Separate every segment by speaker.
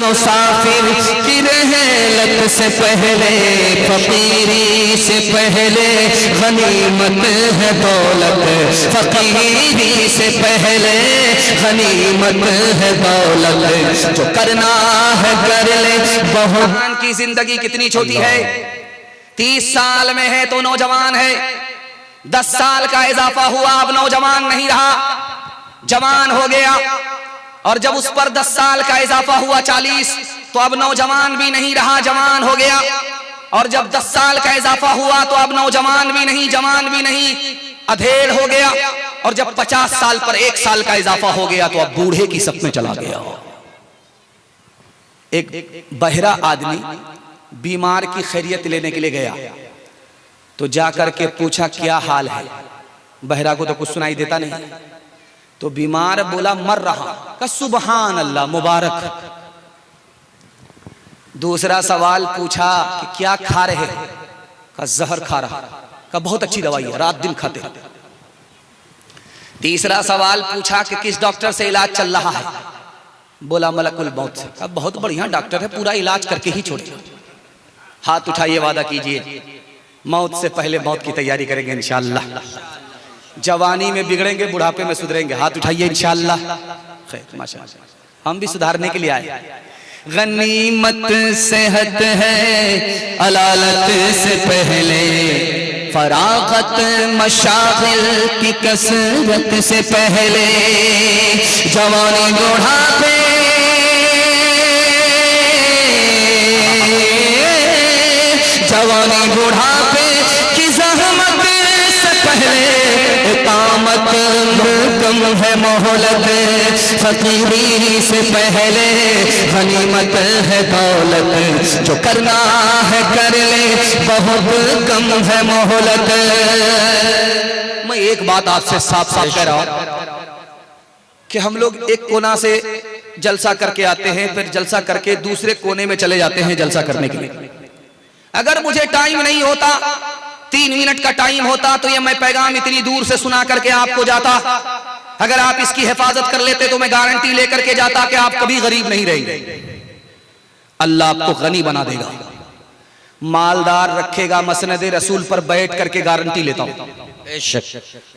Speaker 1: मुसाफिर की रहलत से पहले, फकीरी से पहले गनीमत है दौलत, फकीरी से पहले गनीमत है दौलत, जो करना है कर ले। बहुत की जिंदगी कितनी छोटी है, 30 साल में है तो नौजवान है, 10 साल का इजाफा हुआ अब नौजवान नहीं रहा, जवान हो गया। और जब उस पर 10 साल का इजाफा हुआ 40, तो अब नौजवान भी नहीं रहा, जवान हो गया। और जब 10 साल का इजाफा हुआ तो अब नौजवान भी नहीं, जवान भी नहीं, अधेड़ हो गया। और जब 50 साल पर 1 साल का इजाफा हो गया तो अब बूढ़े की सब में चला गया। एक बहरा आदमी बीमार की खैरियत लेने के लिए गया, तो जाकर के पूछा क्या हाल है। बहरा को तो कुछ सुनाई देता नहीं, तो बीमार बोला मर रहा। का सुबहान अल्लाह, मुबारक। दूसरा सवाल पूछा कि क्या खा रहे हो, का जहर खा रहा। का बहुत अच्छी दवाई है, रात दिन खाते। तीसरा सवाल पूछा कि किस डॉक्टर से इलाज चल रहा है, बोला मलकुल मौत से। का बहुत बढ़िया डॉक्टर है, पूरा इलाज करके ही छोड़े। हाथ उठाइए, वादा कीजिए मौत से पहले मौत की तैयारी करेंगे इंशाअल्लाह। जवानी में बिगड़ेंगे, बुढ़ापे में सुधरेंगे। हाथ उठाइए इंशाअल्लाह। खैर माशाअल्लाह, हम भी सुधारने के लिए आए। गनीमत सेहत है अलालत से पहले, फरागत मशागिल की कसरत से पहले, जवानी बुढ़ापे जवानी बुढ़ापे की ज़हमत से पहले, इकामत कम है मोहलत, फकीरी से पहले गनीमत है दौलत, जो करना है कर ले, बहुत कम है मोहलत। मैं एक बात आपसे साफ साफ कह रहा हूं कि हम लोग एक कोना से जलसा करके आते हैं, फिर जलसा करके दूसरे कोने में चले जाते हैं जलसा करने के लिए। अगर मुझे टाइम नहीं होता, 3 मिनट का टाइम होता, तो ये मैं पैगाम इतनी दूर से सुना करके आपको जाता। अगर आप इसकी हिफाजत कर लेते तो मैं गारंटी लेकर के जाता कि आप कभी गरीब नहीं रहेंगे। अल्लाह आपको गनी बना देगा, मालदार रखेगा। मसनद रसूल पर बैठ करके गारंटी लेता हूं।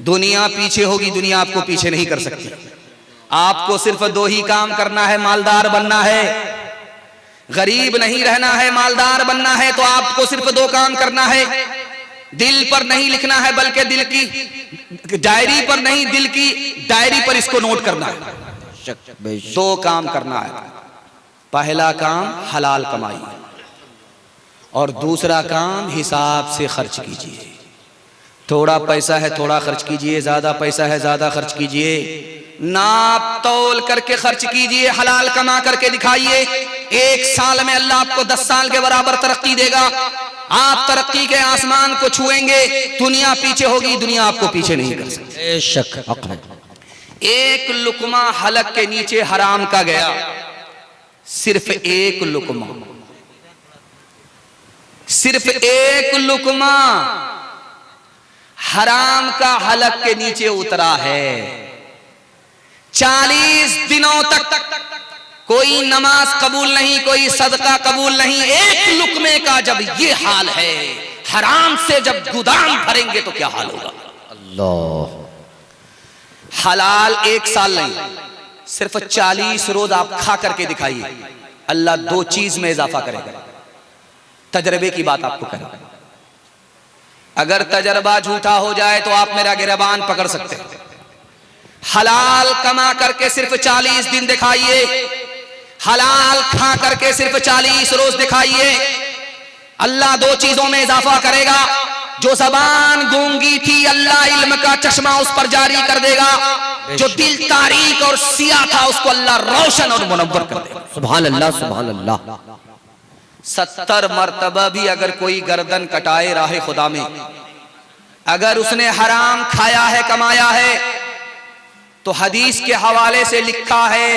Speaker 1: दुनिया पीछे होगी, दुनिया आपको पीछे नहीं कर सकती। आपको सिर्फ 2 ही काम करना है, मालदार बनना है। गरीब नहीं रहना है, मालदार बनना है, तो आपको सिर्फ 2 काम करना है। दिल पर नहीं लिखना है, बल्कि दिल की डायरी पर नहीं, दिल की डायरी पर इसको नोट करना है। 2 काम करना है। पहला काम हलाल कमाई, और दूसरा काम हिसाब से खर्च कीजिए। थोड़ा पैसा है थोड़ा खर्च कीजिए, ज्यादा पैसा है ज्यादा खर्च कीजिए। नाप तौल करके खर्च कीजिए, हलाल कमा करके दिखाइए। 1 साल में अल्लाह आपको 10 साल के बराबर तरक्की देगा। आप तरक्की के आसमान को छुएंगे। दुनिया पीछे होगी, दुनिया आपको पीछे नहीं कर सकती। एक लुकमा हलक के नीचे हराम का गया, सिर्फ 1 लुकमा, सिर्फ 1 लुकमा हराम का हलक के नीचे उतरा है। 40 दिनों तक कोई नमाज कबूल नहीं, कोई सदका कबूल नहीं। 1 लुकमे का जब ये हाल है, हराम से जब गोदाम भरेंगे तो क्या हाल होगा। अल्लाह। हलाल 1 साल नहीं, सिर्फ 40 रोज आप खा करके दिखाइए, अल्लाह 2 चीज में इजाफा करेगा। तजर्बे की बात आपको करेगा। अगर तजर्बा झूठा हो जाए तो आप मेरा गिरबान पकड़ सकते हैं। हलाल कमा करके सिर्फ 40 दिन दिखाइए, हलाल खा करके सिर्फ 40 रोज दिखाइए, अल्लाह 2 चीजों में इजाफा करेगा। जो जबान गूंगी थी, अल्लाह इल्म का चश्मा उस पर जारी कर देगा। जो दिल तारीक और सिया था, उसको अल्लाह रोशन और मुनव्वर कर देगा। सुभान अल्लाह, सुभान अल्लाह। 70 मर्तबा भी अगर कोई गर्दन कटाए राहे खुदा में, अगर उसने हराम खाया है, कमाया है, तो हदीस के हवाले से लिखा है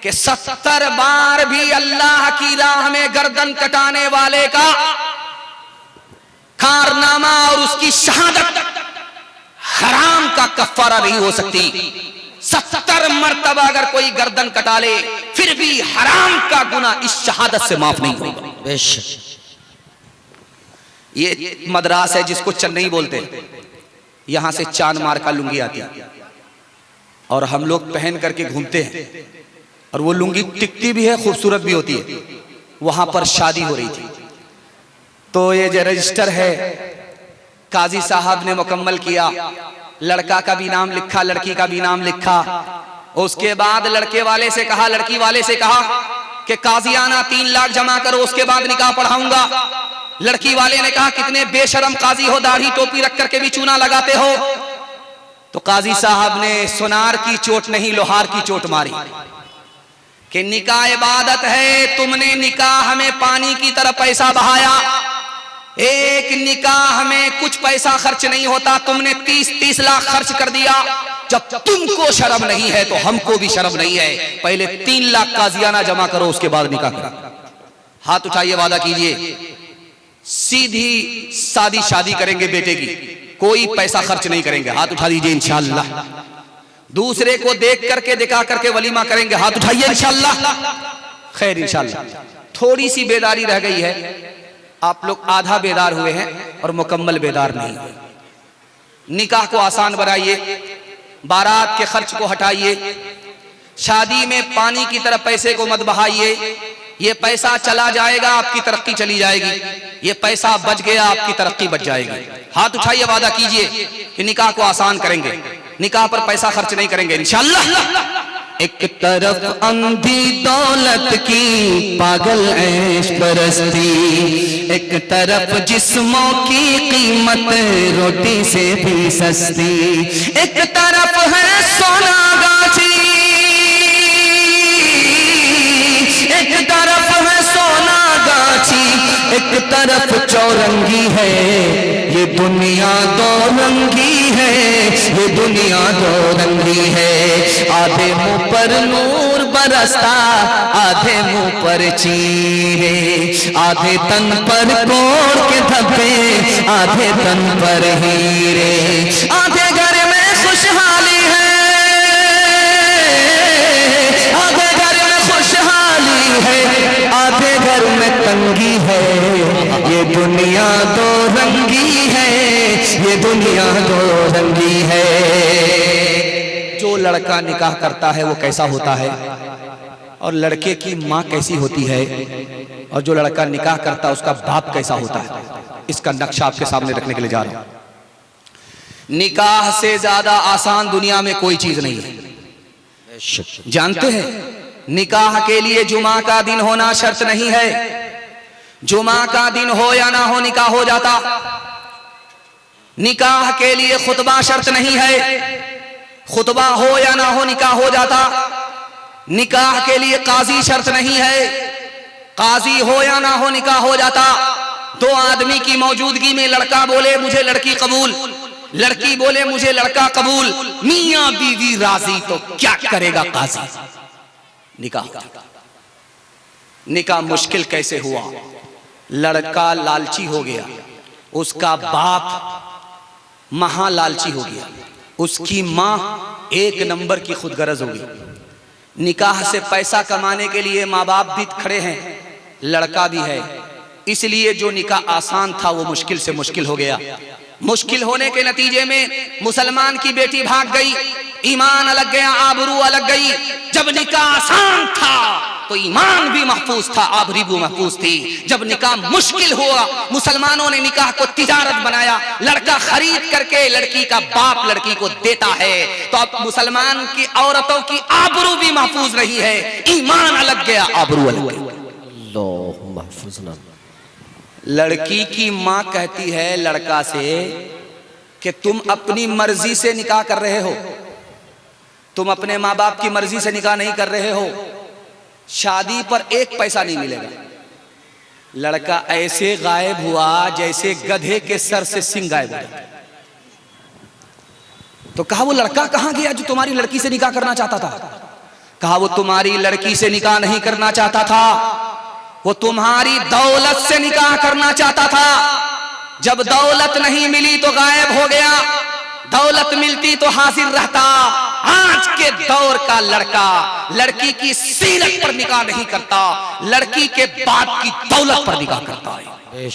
Speaker 1: कि 70 बार भी अल्लाह की राह में गर्दन कटाने वाले का कारनामा और उसकी शहादत हराम का कफ्फारा नहीं हो सकती। 70 मर्तबा अगर कोई गर्दन कटा ले फिर भी हराम का गुनाह इस शहादत से माफ नहीं होगा। बेशक ये मद्रास है जिसको चन्नई बोलते हैं, यहां से चांद मार का लुंगी आती है और हम लोग पहन करके घूमते हैं और वो लुंगी टिकती भी है, खूबसूरत भी होती है। वहां पर शादी हो रही थी तो ये जो रजिस्टर है काजी साहब ने मुकम्मल किया, लड़का का भी नाम लिखा, लड़की का भी नाम लिखा। उसके बाद लड़के वाले से कहा, लड़की वाले से कहा कि काजियाना 3 लाख जमा करो, उसके बाद निकाह पढ़ाऊंगा। लड़की वाले ने कहा कितने बेशरम काजी हो, दाढ़ी टोपी रख करके भी चूना लगाते हो। तो काजी साहब ने सुनार की चोट नहीं लोहार की चोट मारी कि निकाह इबादत है, तुमने निकाह में पानी की तरह पैसा बहाया। एक निकाह में कुछ पैसा खर्च नहीं होता, तुमने 30 लाख खर्च कर दिया। जब तुमको शर्म नहीं है तो हमको भी शर्म नहीं है। पहले 3 लाख काजियाना जमा करो, उसके बाद निकाह करो। हाथ उठाइए, वादा कीजिए सीधी सादी शादी करेंगे बेटे की, कोई पैसा खर्च नहीं करेंगे। हाथ उठा दीजिए इंशाअल्लाह। दूसरे को देख करके दिखा करके वलीमा करेंगे। हाथ उठाइए इंशाअल्लाह। खैर इंशाअल्लाह थोड़ी सी बेदारी रह गई है, आप लोग आधा बेदार हुए हैं और मुकम्मल बेदार नहीं हुए। निकाह को आसान बनाइए, बारात के खर्च को हटाइए, शादी में पानी की तरह पैसे को मत बहाइए। ये पैसा चला जाएगा, आपकी तरक्की चली जाएगी। ये पैसा बच गया, आपकी तरक्की बच जाएगी। हाथ उठाइए, वादा कीजिए कि निकाह को आसान करेंगे, निकाह पर पैसा खर्च नहीं करेंगे इंशाअल्लाह। एक तरफ अंधी दौलत की पागल ऐश परस्ती, एक तरफ जिस्मों की कीमत रोटी से भी सस्ती। एक तरफ है सोना गाछी, एक तरफ है सोना गाछी, एक तरफ चौरंगी है। ये दुनिया दो रंगी है, ये दुनिया दो रंगी है। आधे मुंह पर नूर बरसता, आधे मुंह पर चीरे, आधे तन पर कोड़ के धब्बे, आधे तन पर हीरे। आधे घर में खुशहाली है, आधे घर में खुशहाली है, आधे घर में तंगी है। ये दुनिया दो रंगी है, ये दुनिया दो रंगी है। जो लड़का निकाह करता है वो कैसा होता है और लड़के की माँ कैसी होती है, और जो लड़का निकाह करता है उसका बाप कैसा होता है, इसका नक्शा आपके सामने रखने के लिए जा रहा हूं। निकाह से ज्यादा आसान दुनिया में कोई चीज नहीं है। जानते हैं निकाह के लिए जुमा का दिन होना शर्त नहीं है। जुमा का दिन हो या ना हो निकाह हो जाता। निकाह के लिए खुतबा शर्त नहीं है, खुतबा हो या ना हो निकाह हो जाता। निकाह के लिए काजी शर्त नहीं है, काजी हो या ना हो निकाह हो जाता। 2 आदमी की मौजूदगी में लड़का बोले मुझे लड़की कबूल, लड़की बोले मुझे लड़का कबूल, मियां बीवी राजी, तो क्या करेगा काजी? निकाह। निकाह मुश्किल कैसे हुआ? लड़का लालची हो गया, उसका बाप महा लालची हो गया, उसकी मां 1 नंबर की खुदगर्ज हो गई। निकाह से पैसा कमाने के लिए माँ बाप भी खड़े हैं, लड़का भी है, इसलिए जो निकाह आसान था वो मुश्किल से मुश्किल हो गया। मुश्किल होने के नतीजे में मुसलमान की बेटी भाग गई, ईमान अलग गया, आबरू अलग गई। जब निकाह आसान था तो ईमान भी महफूज था, आबरू भी महफूज थी। जब निकाह मुश्किल हुआ मुसलमानों ने निकाह को तिजारत बनाया। लड़का खरीद करके लड़की का बाप लड़की को देता है, तो अब मुसलमान की औरतों की आबरू भी महफूज रही है, ईमान अलग गया, आबरू अलग गया। लड़की की मां कहती है लड़का से कि तुम अपनी मर्जी से निकाह कर रहे हो, तुम अपने माँ बाप की मर्जी से निकाह नहीं कर रहे हो, शादी पर 1 पैसा नहीं मिलेगा। लड़का ऐसे गायब हुआ जैसे गधे के सर से सिंह गायब हो जाता। तो कहा वो लड़का कहां गया जो तुम्हारी लड़की से निकाह करना चाहता था? कहा वो तुम्हारी लड़की से निकाह नहीं करना चाहता था, वो तुम्हारी दौलत से निकाह करना चाहता था। जब दौलत नहीं मिली तो गायब हो गया, दौलत मिलती तो हाजिर रहता।
Speaker 2: आज के दौर का लड़का लड़की की सीरत पर निगाह नहीं करता, लड़की के बाप की दौलत पर निगाह करता है।